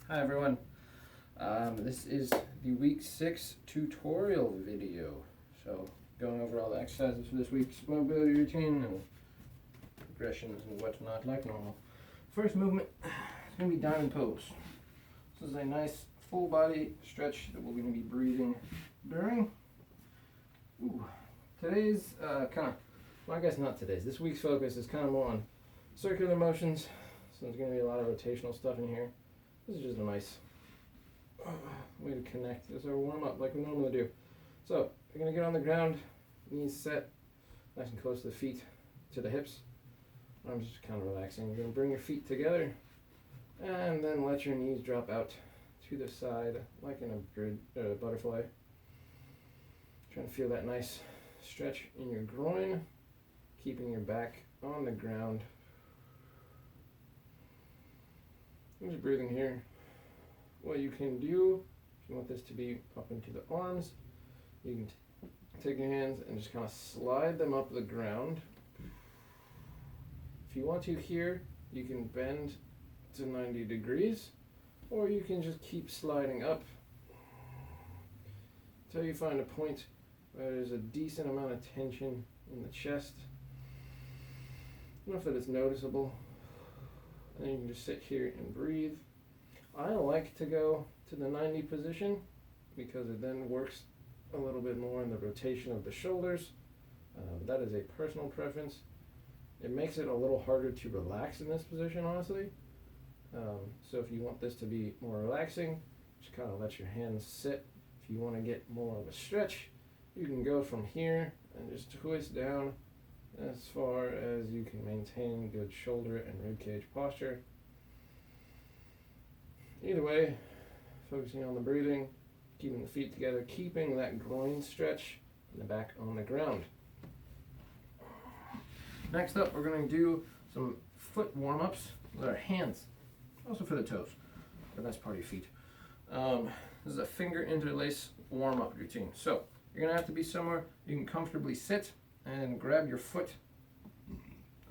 Hi everyone. This is the week 6 tutorial video. So going over all the exercises for this week's mobility routine and progressions and whatnot like normal. First movement is going to be diamond pose. This is a nice full body stretch that we're going to be breathing during. Today's well I guess not today's, this week's focus is kind of more on circular motions. So there's going to be a lot of rotational stuff in here. This is just a nice way to connect. This is our warm up like we normally do. So you're going to get on the ground, knees set, nice and close to the feet, to the hips. Arms just kind of relaxing. You're going to bring your feet together and then let your knees drop out to the side like in a butterfly. Trying to feel that nice stretch in your groin, keeping your back on the ground. I'm just breathing here. What you can do, if you want this to be up into the arms, you can take your hands and just kind of slide them up the ground. If you want to here, you can bend to 90 degrees, or you can just keep sliding up until you find a point where there's a decent amount of tension in the chest, enough that it's noticeable. And then you can just sit here and breathe. I like to go to the 90 position because it then works a little bit more in the rotation of the shoulders. That is a personal preference. It makes it a little harder to relax in this position, honestly. So if you want this to be more relaxing, just kind of let your hands sit. If you want to get more of a stretch, you can go from here and just twist down as far as you can maintain good shoulder and ribcage posture. Either way, focusing on the breathing, keeping the feet together, keeping that groin stretch and the back on the ground. Next up, we're going to do some foot warm-ups with our hands, also for the toes, the nice part of your feet. This is a finger interlace warm-up routine. So you're going to have to be somewhere you can comfortably sit and grab your foot.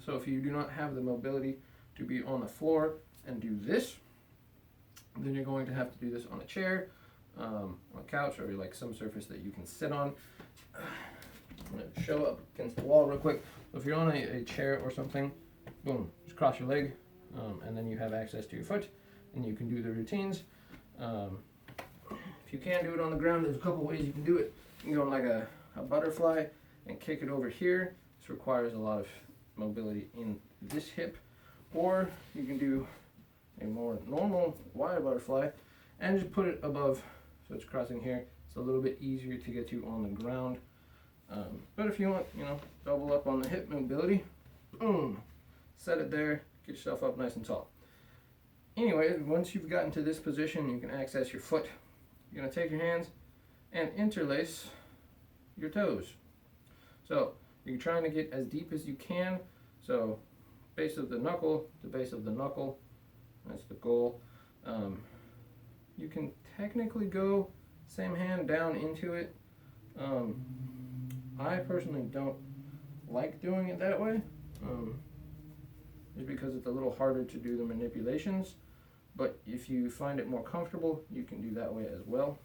So if you do not have the mobility to be on the floor and do this, then you're going to have to do this on a chair, on a couch, or like some surface that you can sit on. I'm going to show up against the wall real quick. So if you're on a chair or something, boom, just cross your leg, and then you have access to your foot, and you can do the routines. If you can't do it on the ground, there's a couple ways you can do it. You can go on like a butterfly and kick it over here. This requires a lot of mobility in this hip. Or you can do a more normal wide butterfly and just put it above, so it's crossing here. It's a little bit easier to get to on the ground. But if you want, double up on the hip mobility, boom, set it there, get yourself up nice and tall. Anyway, once you've gotten to this position, you can access your foot. You're going to take your hands and interlace your toes. So you're trying to get as deep as you can. So base of the knuckle to base of the knuckle. That's the goal. You can technically go same hand down into it. I personally don't like doing it that way. Just because it's a little harder to do the manipulations. But if you find it more comfortable, you can do that way as well.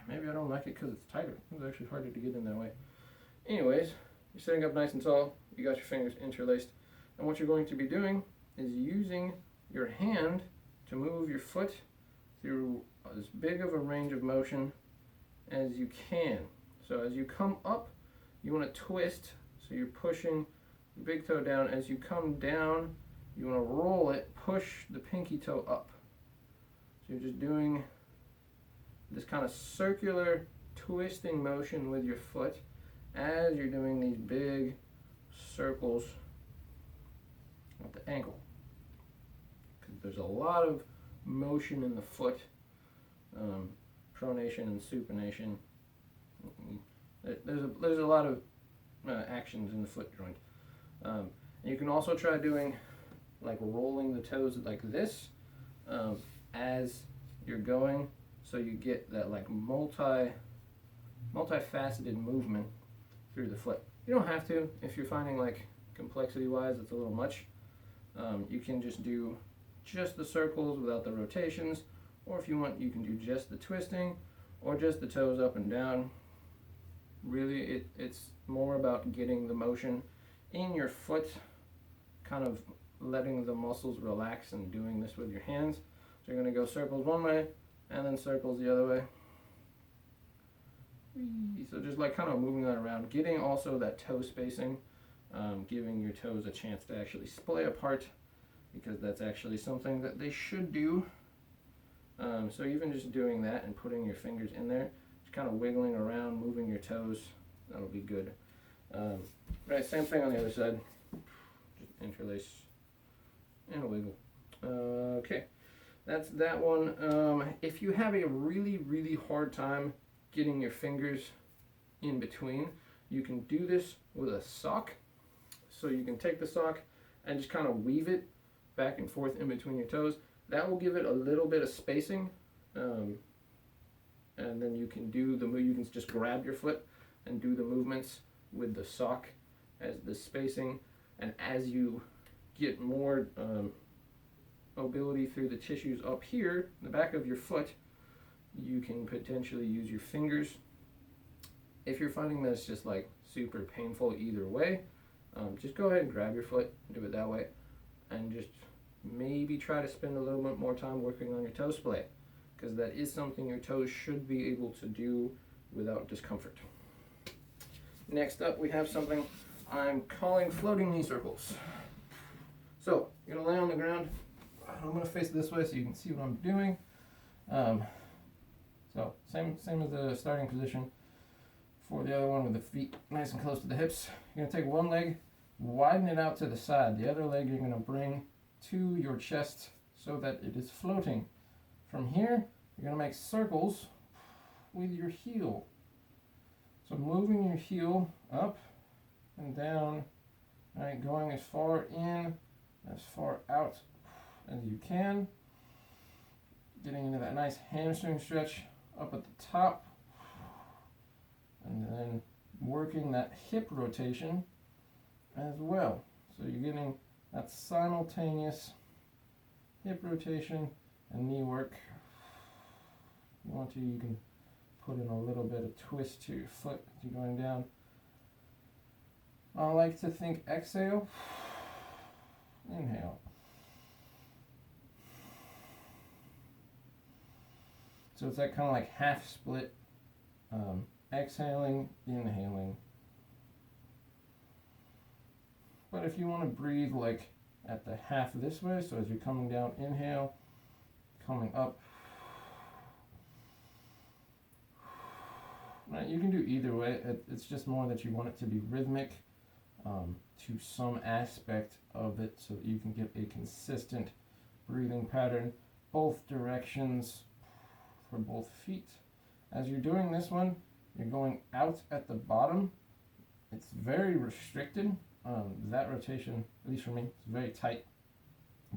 Maybe I don't like it because it's tighter. It's actually harder to get in that way. Anyways, you're sitting up nice and tall. You got your fingers interlaced. And what you're going to be doing is using your hand to move your foot through as big of a range of motion as you can. So as you come up, you want to twist. So you're pushing the big toe down. As you come down, you want to roll it, push the pinky toe up. So you're just doing this kind of circular twisting motion with your foot as you're doing these big circles at the ankle. Because there's a lot of motion in the foot, pronation and supination. There's a lot of actions in the foot joint. And you can also try doing like rolling the toes like this as you're going, so you get that like multifaceted movement through the foot. You don't have to if you're finding like complexity wise it's a little much. You can just do just the circles without the rotations, or if you want, you can do just the twisting or just the toes up and down. Really, it's more about getting the motion in your foot, kind of letting the muscles relax and doing this with your hands. So you're going to go circles one way and then circles the other way. So just like kind of moving that around, getting also that toe spacing, giving your toes a chance to actually splay apart, because that's actually something that they should do. So even just doing that and putting your fingers in there, just kind of wiggling around, moving your toes, that'll be good. Right, same thing on the other side. Just interlace and a wiggle. Okay, that's that one. If you have a really hard time getting your fingers in between, you can do this with a sock. So you can take the sock and just kind of weave it back and forth in between your toes. That will give it a little bit of spacing, and then you can do the move. You can just grab your foot and do the movements with the sock as the spacing. And as you get more mobility through the tissues up here, the back of your foot, you can potentially use your fingers. If you're finding that it's just like super painful either way, just go ahead and grab your foot, do it that way, and just maybe try to spend a little bit more time working on your toe splay, because that is something your toes should be able to do without discomfort. Next up, we have something I'm calling floating knee circles. So you're gonna lay on the ground. I'm gonna face this way so you can see what I'm doing. So same as the starting position for the other one, with the feet nice and close to the hips. You're gonna take one leg, widen it out to the side. The other leg you're gonna bring to your chest so that it is floating. From here, you're going to make circles with your heel. So moving your heel up and down, right, going as far in, as far out as you can. Getting into that nice hamstring stretch up at the top. And then working that hip rotation as well. So you're getting that simultaneous hip rotation and knee work. If you want to, you can put in a little bit of twist to your foot as you're going down. I like to think exhale, inhale. So it's that kind of like half split, exhaling, inhaling. But if you want to breathe like at the half this way, so as you're coming down, inhale, coming up. Right, you can do either way. It's just more that you want it to be rhythmic to some aspect of it, so that you can get a consistent breathing pattern, both directions for both feet. As you're doing this one, you're going out at the bottom. It's very restricted. That rotation, at least for me, is very tight.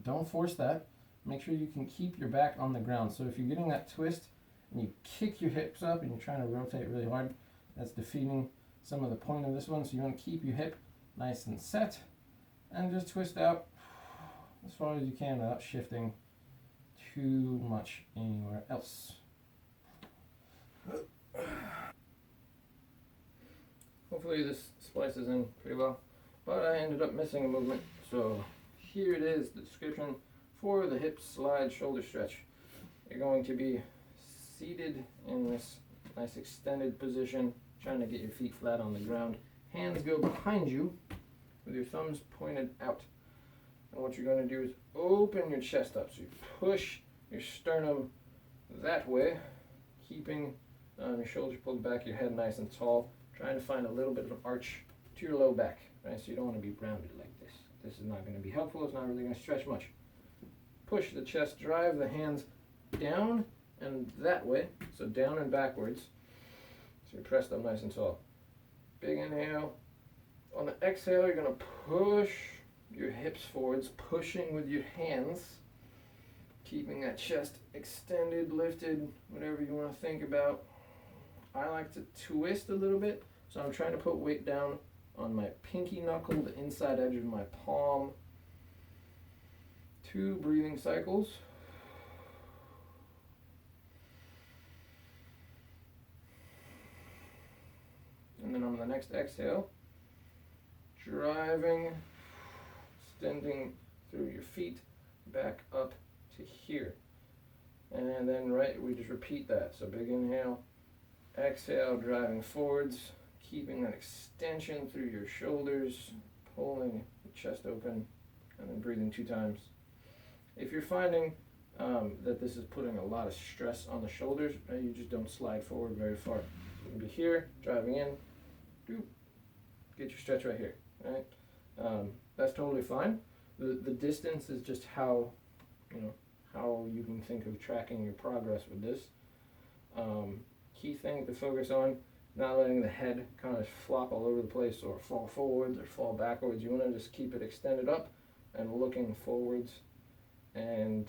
Don't force that. Make sure you can keep your back on the ground. So if you're getting that twist and you kick your hips up and you're trying to rotate really hard, that's defeating some of the point of this one. So you want to keep your hip nice and set and just twist out as far as you can without shifting too much anywhere else. Hopefully this splices in pretty well, but I ended up missing a movement. So here it is, the description for the hip slide shoulder stretch. You're going to be seated in this nice extended position, trying to get your feet flat on the ground. Hands go behind you with your thumbs pointed out. And what you're going to do is open your chest up. So you push your sternum that way, keeping your shoulders pulled back, your head nice and tall, trying to find a little bit of an arch to your low back, right? So you don't want to be rounded like this. This is not going to be helpful. It's not really going to stretch much. Push the chest, drive the hands down and that way, so down and backwards. So you're pressed up nice and tall. Big inhale. On the exhale, you're going to push your hips forwards, pushing with your hands, keeping that chest extended, lifted, whatever you want to think about. I like to twist a little bit, so I'm trying to put weight down on my pinky knuckle, the inside edge of my palm. 2 breathing cycles. And then on the next exhale, driving, extending through your feet back up to here. And then we just repeat that. So big inhale, exhale, driving forwards, keeping that extension through your shoulders, pulling the chest open, and then breathing 2 times. If you're finding that this is putting a lot of stress on the shoulders, you just don't slide forward very far. So you can be here, driving in, doop, get your stretch right here, right? That's totally fine. The distance is just how you can think of tracking your progress with this. Key thing to focus on, not letting the head kind of flop all over the place or fall forwards or fall backwards. You want to just keep it extended up and looking forwards and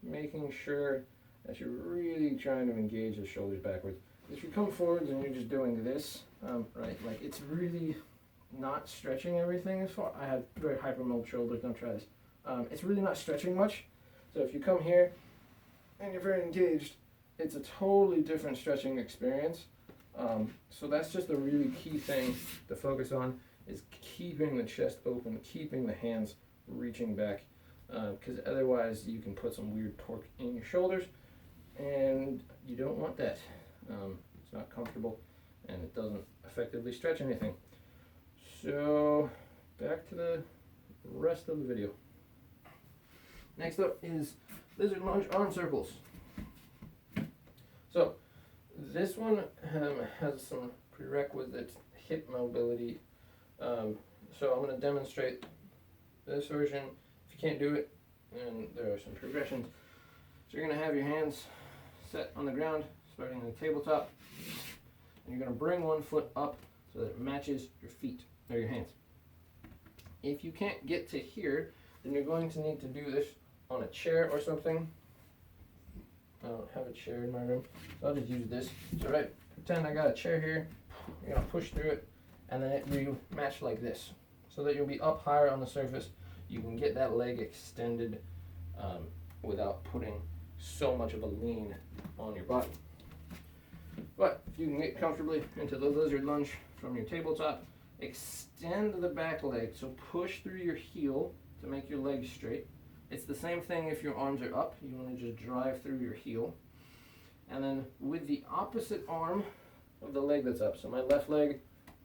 making sure that you're really trying to engage the shoulders backwards. If you come forwards and you're just doing this, right, like it's really not stretching everything as far. I have very hypermobile shoulders, don't try this. It's really not stretching much. So if you come here and you're very engaged, it's a totally different stretching experience. So that's just a really key thing to focus on, is keeping the chest open, keeping the hands reaching back, because otherwise you can put some weird torque in your shoulders, and you don't want that. It's not comfortable, and it doesn't effectively stretch anything. So back to the rest of the video. Next up is lizard lunge arm circles. So this one has some prerequisite hip mobility. So I'm going to demonstrate this version. If you can't do it, then there are some progressions. So you're going to have your hands set on the ground, starting in the tabletop, and you're going to bring one foot up so that it matches your feet or your hands. If you can't get to here, then you're going to need to do this on a chair or something. I don't have a chair in my room, so I'll just use this. So pretend I got a chair here. You're gonna push through it, and then you match like this, so that you'll be up higher on the surface. You can get that leg extended without putting so much of a lean on your body. But if you can get comfortably into the lizard lunge from your tabletop, extend the back leg, so push through your heel to make your leg straight. It's the same thing if your arms are up. You want to just drive through your heel. And then with the opposite arm of the leg that's up, so my left leg,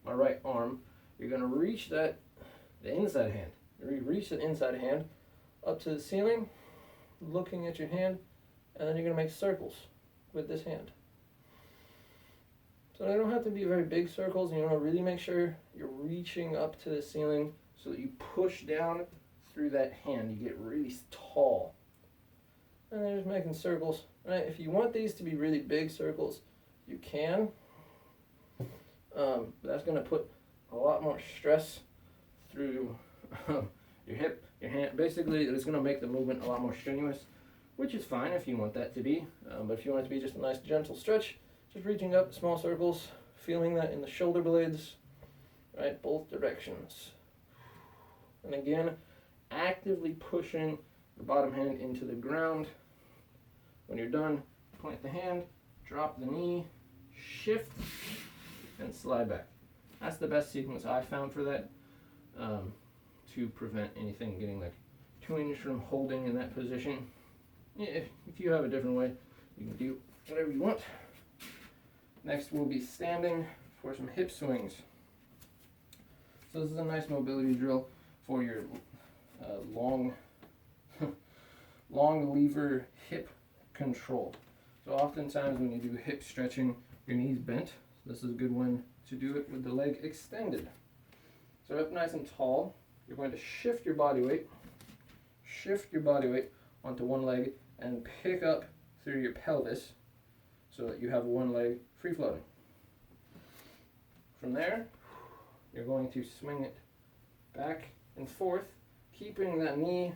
my right arm, you're going to reach the inside hand. You reach the inside hand up to the ceiling, looking at your hand, and then you're going to make circles with this hand. So they don't have to be very big circles. You want to really make sure you're reaching up to the ceiling so that you push down through that hand. You get really tall. And then just making circles. Right? If you want these to be really big circles, you can. That's going to put a lot more stress through your hip, your hand. Basically, it's going to make the movement a lot more strenuous, which is fine if you want that to be. But if you want it to be just a nice gentle stretch, just reaching up, small circles, feeling that in the shoulder blades, right, both directions. And again, actively pushing the bottom hand into the ground. When you're done, plant the hand, drop the knee, shift, and slide back. That's the best sequence I found for that, to prevent anything getting like too inch from holding in that position. If you have a different way, you can do whatever you want. Next, we'll be standing for some hip swings. So this is a nice mobility drill for your long lever hip control. So oftentimes when you do hip stretching, your knee's bent. So this is a good one to do it with the leg extended. So up nice and tall, you're going to shift your body weight onto one leg and pick up through your pelvis so that you have one leg free floating. From there, you're going to swing it back and forth, keeping that knee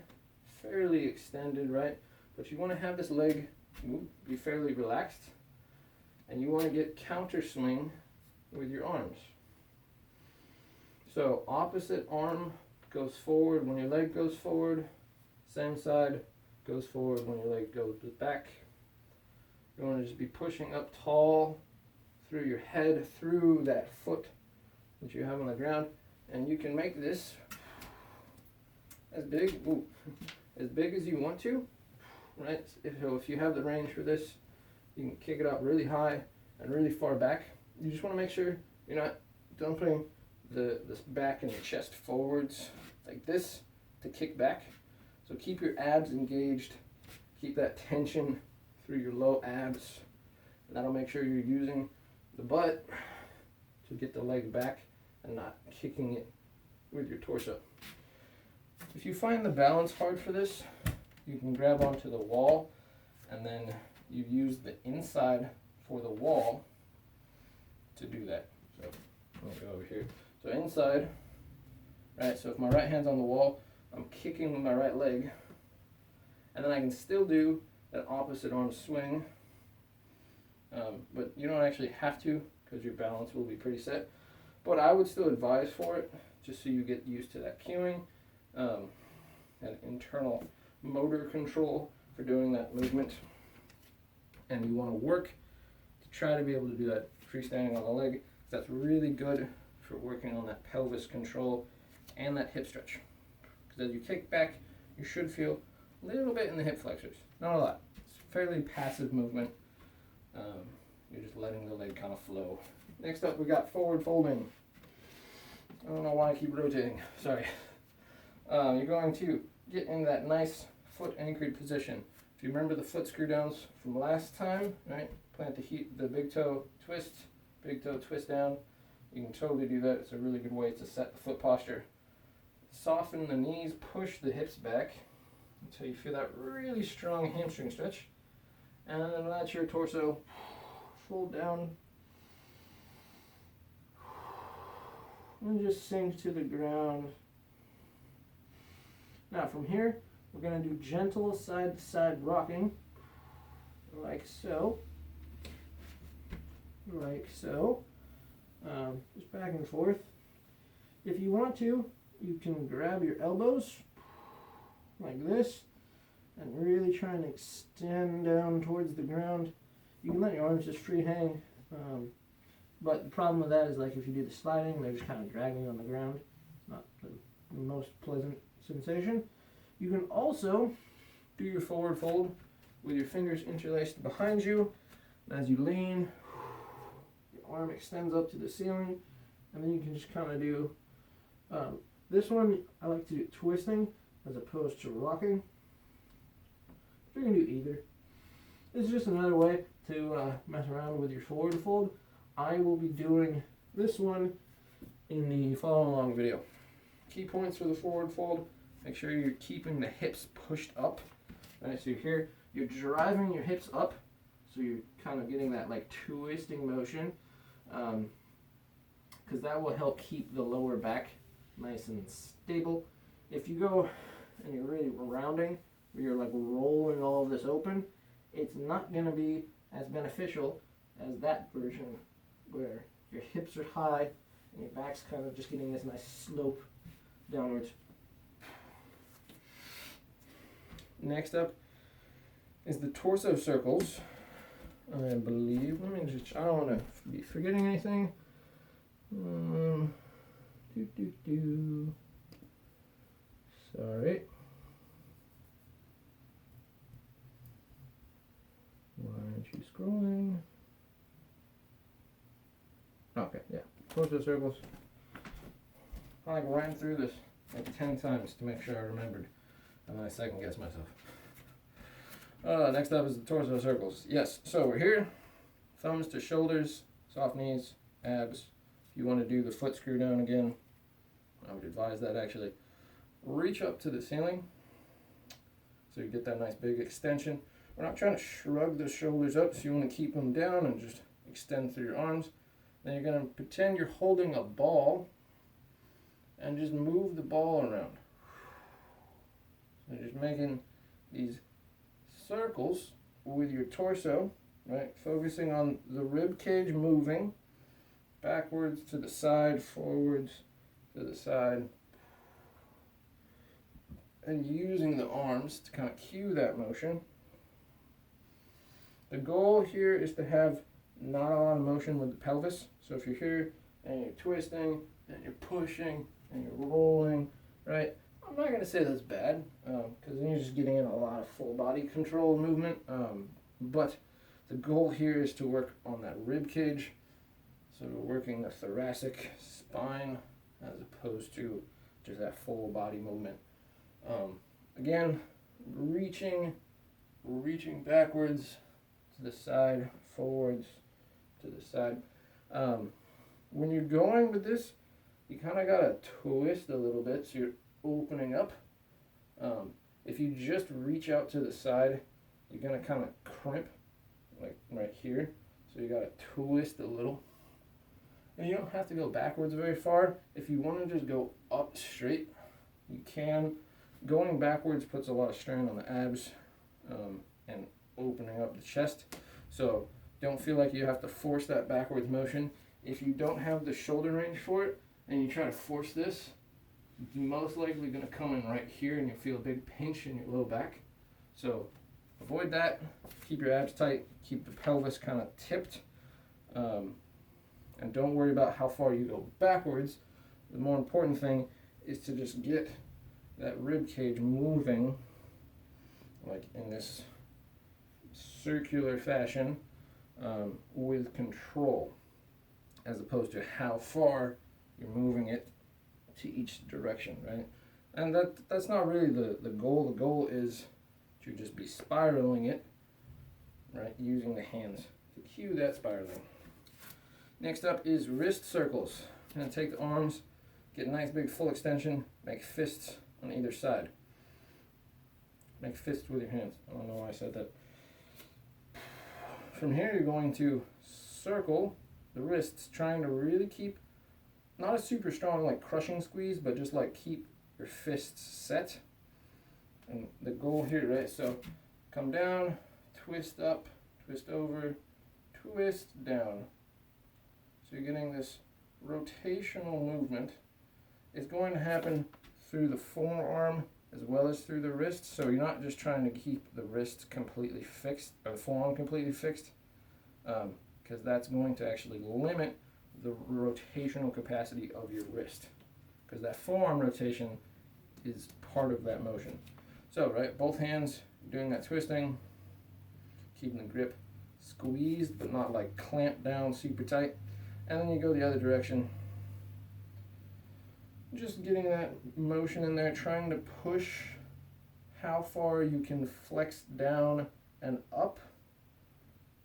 fairly extended, right? But you want to have this leg be fairly relaxed, and you want to get counter swing with your arms. So opposite arm goes forward when your leg goes forward, Same side goes forward when your leg goes back. You want to just be pushing up tall through your head, through that foot that you have on the ground. And you can make this as big, as big as you want to, right? So if you have the range for this, you can kick it out really high and really far back. You just want to make sure you're not dumping this back and your chest forwards like this to kick back. So keep your abs engaged, keep that tension through your low abs, and that'll make sure you're using the butt to get the leg back and not kicking it with your torso. If you find the balance hard for this, you can grab onto the wall, and then you use the inside for the wall to do that. So let me go over here. So inside, right, so if my right hand's on the wall, I'm kicking with my right leg, and then I can still do that opposite arm swing, but you don't actually have to because your balance will be pretty set. But I would still advise for it, just so you get used to that cueing and internal motor control for doing that movement. And you want to work to try to be able to do that freestanding on the leg. That's really good for working on that pelvis control and that hip stretch. Because as you kick back, you should feel a little bit in the hip flexors. Not a lot. It's a fairly passive movement. You're just letting the leg kind of flow. Next up, we got forward folding. I don't know why I keep rotating. Sorry. You're going to get in that nice foot anchored position. If you remember the foot screw downs from last time, right? Plant the big toe twist down. You can totally do that. It's a really good way to set the foot posture. Soften the knees, push the hips back until you feel that really strong hamstring stretch. And then let your torso fold down and just sink to the ground. Now from here, we're going to do gentle side-to-side rocking, like so. Like so. Just back and forth. If you want to, you can grab your elbows like this and really try and extend down towards the ground. You can let your arms just free hang, but the problem with that is, like, if you do the sliding, they're just kind of dragging on the ground. Not the most pleasant sensation. You can also do your forward fold with your fingers interlaced behind you. And as you lean, your arm extends up to the ceiling, and then you can just kind of do this one. I like to do twisting as opposed to rocking. You can do either. This is just another way to mess around with your forward fold. I will be doing this one in the follow along video. Key points for the forward fold: make sure you're keeping the hips pushed up. Right, so you're driving your hips up, so you're kind of getting that like twisting motion, because that will help keep the lower back nice and stable. If you go and you're really rounding, where you're like rolling all of this open, it's not going to be as beneficial as that version where your hips are high and your back's kind of just getting this nice slope downwards. Next up is the torso circles, I believe. Let me just, I don't want to be forgetting anything. Sorry. Why aren't you scrolling? Okay, yeah. Torso circles. I like ran through this like 10 times to make sure I remembered, and then I second guessed myself. Next up is the torso circles. Yes, so we're here. Thumbs to shoulders, soft knees, abs. If you want to do the foot screw down again, I would advise that actually. Reach up to the ceiling so you get that nice big extension. We're not trying to shrug the shoulders up, so you want to keep them down and just extend through your arms. Then you're going to pretend you're holding a ball and just move the ball around. So you're just making these circles with your torso, right? Focusing on the rib cage moving backwards to the side, forwards to the side. and using the arms to kind of cue that motion. The goal here is to have not a lot of motion with the pelvis. So if you're here and you're twisting and you're pushing and you're rolling, right? I'm not going to say that's bad, because then you're just getting in a lot of full body control movement. But the goal here is to work on that rib cage. So we're working the thoracic spine as opposed to just that full body movement. Again, reaching backwards to the side, forwards to the side. When you're going with this, you kind of got to twist a little bit so you're opening up. If you just reach out to the side, you're going to kind of crimp, like right here. So you got to twist a little. And you don't have to go backwards very far. If you want to just go up straight, you can. Going backwards puts a lot of strain on the abs and opening up the chest. So don't feel like you have to force that backwards motion. If you don't have the shoulder range for it and you try to force this, it's most likely going to come in right here and you'll feel a big pinch in your low back. So avoid that. Keep your abs tight. Keep the pelvis kind of tipped. And don't worry about how far you go backwards. The more important thing is to just get that rib cage moving like in this circular fashion with control, as opposed to how far you're moving it to each direction, right? And that's not really the goal. The goal is to just be spiraling it, right, using the hands to cue that spiraling. Next up is wrist circles. I'm going to take the arms, get a nice big full extension, make fists on either side. Make fists with your hands. I don't know why I said that. From here you're going to circle the wrists, trying to really keep, not a super strong like crushing squeeze, but just like keep your fists set. And the goal here, right, so come down, twist up, twist over, twist down. So you're getting this rotational movement. It's going to happen through the forearm as well as through the wrist. So you're not just trying to keep the wrist completely fixed, or the forearm completely fixed, because that's going to actually limit the rotational capacity of your wrist, because that forearm rotation is part of that motion. So, right, both hands doing that twisting, keeping the grip squeezed but not like clamped down super tight. And then you go the other direction. Just getting that motion in there, trying to push how far you can flex down and up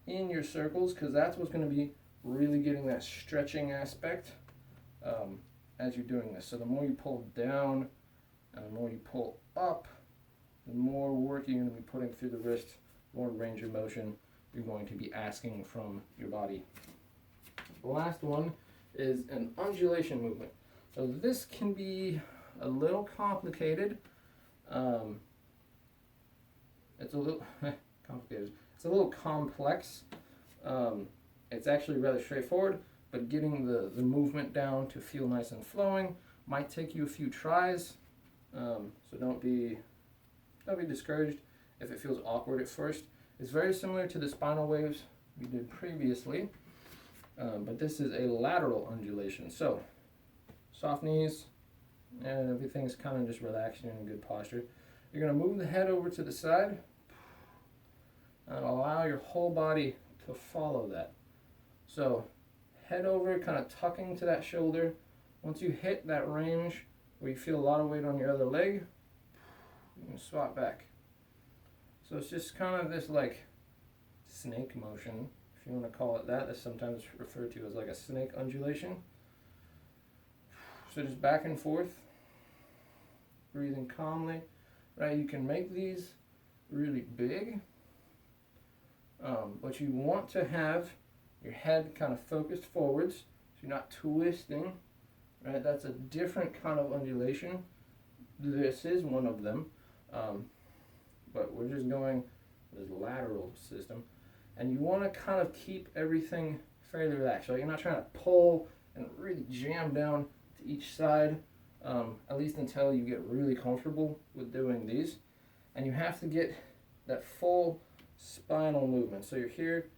in your circles, because that's what's going to be really getting that stretching aspect as you're doing this. So the more you pull down and the more you pull up, the more work you're going to be putting through the wrist, the more range of motion you're going to be asking from your body. The last one is an undulation movement. So this can be a little complicated. It's a little complicated. It's a little complex. It's actually rather straightforward, but getting the movement down to feel nice and flowing might take you a few tries. So don't be discouraged if it feels awkward at first. It's very similar to the spinal waves we did previously. But this is a lateral undulation. So, soft knees, and everything's kind of just relaxed and in good posture. You're going to move the head over to the side and allow your whole body to follow that. So, head over, kind of tucking to that shoulder. Once you hit that range where you feel a lot of weight on your other leg, you can swap back. So it's just kind of this like snake motion, if you want to call it that. That's sometimes referred to as like a snake undulation. So just back and forth, breathing calmly, right? You can make these really big, but you want to have your head kind of focused forwards, so you're not twisting, right? That's a different kind of undulation. This is one of them, but we're just going this lateral system. And you want to kind of keep everything fairly relaxed. So you're not trying to pull and really jam down to each side. at least until you get really comfortable with doing these. And you have to get that full spinal movement. So you're here,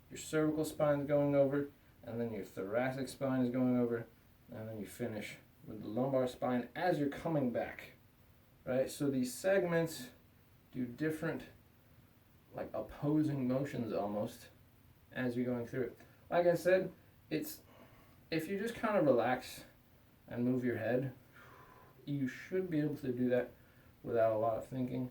your cervical spine is going over, and then your thoracic spine is going over, and then you finish with the lumbar spine as you're coming back, right? So these segments do different, like opposing motions almost, as you're going through it. Like I said, it's, if you just kind of relax and move your head, you should be able to do that without a lot of thinking.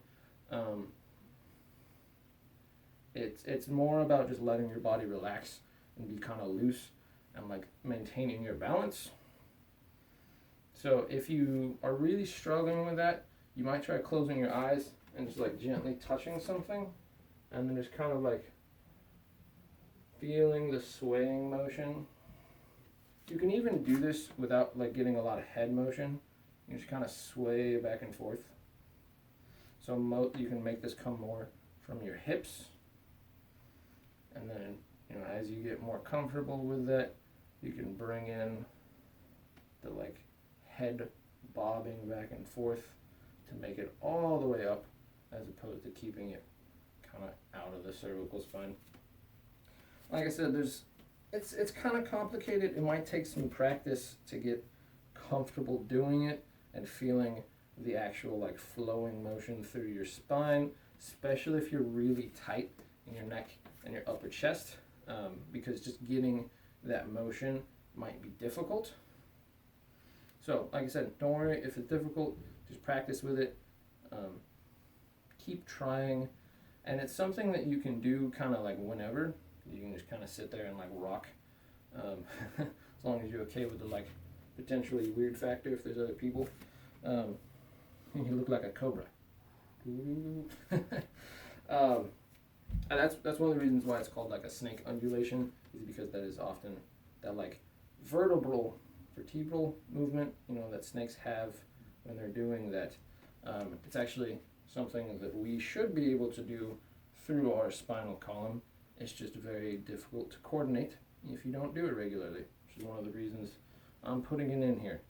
It's more about just letting your body relax and be kind of loose and like maintaining your balance. So if you are really struggling with that, you might try closing your eyes and just like gently touching something, and then just kind of like feeling the swaying motion. You can even do this without like getting a lot of head motion. You just kind of sway back and forth. So you can make this come more from your hips. And then, you know, as you get more comfortable with that, you can bring in the like head bobbing back and forth to make it all the way up, as opposed to keeping it kind of out of the cervical spine. Like I said, it's kind of complicated. It might take some practice to get comfortable doing it and feeling the actual like flowing motion through your spine, especially if you're really tight in your neck and your upper chest, because just getting that motion might be difficult. So like I said, don't worry if it's difficult, just practice with it. Keep trying, and it's something that you can do kind of like whenever. You can just kind of sit there and like rock, as long as you're okay with the like potentially weird factor if there's other people. You look like a cobra. And that's one of the reasons why it's called like a snake undulation, is because that is often that like vertebral movement, you know, that snakes have when they're doing that. It's actually something that we should be able to do through our spinal column. It's just very difficult to coordinate if you don't do it regularly, which is one of the reasons I'm putting it in here.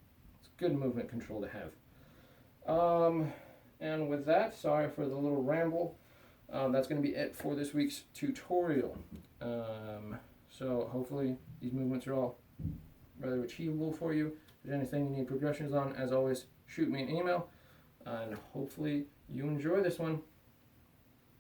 It's good movement control to have. And with that, sorry for the little ramble. That's going to be it for this week's tutorial. So hopefully these movements are all rather achievable for you. If there's anything you need progressions on, as always, shoot me an email, and hopefully you enjoy this one.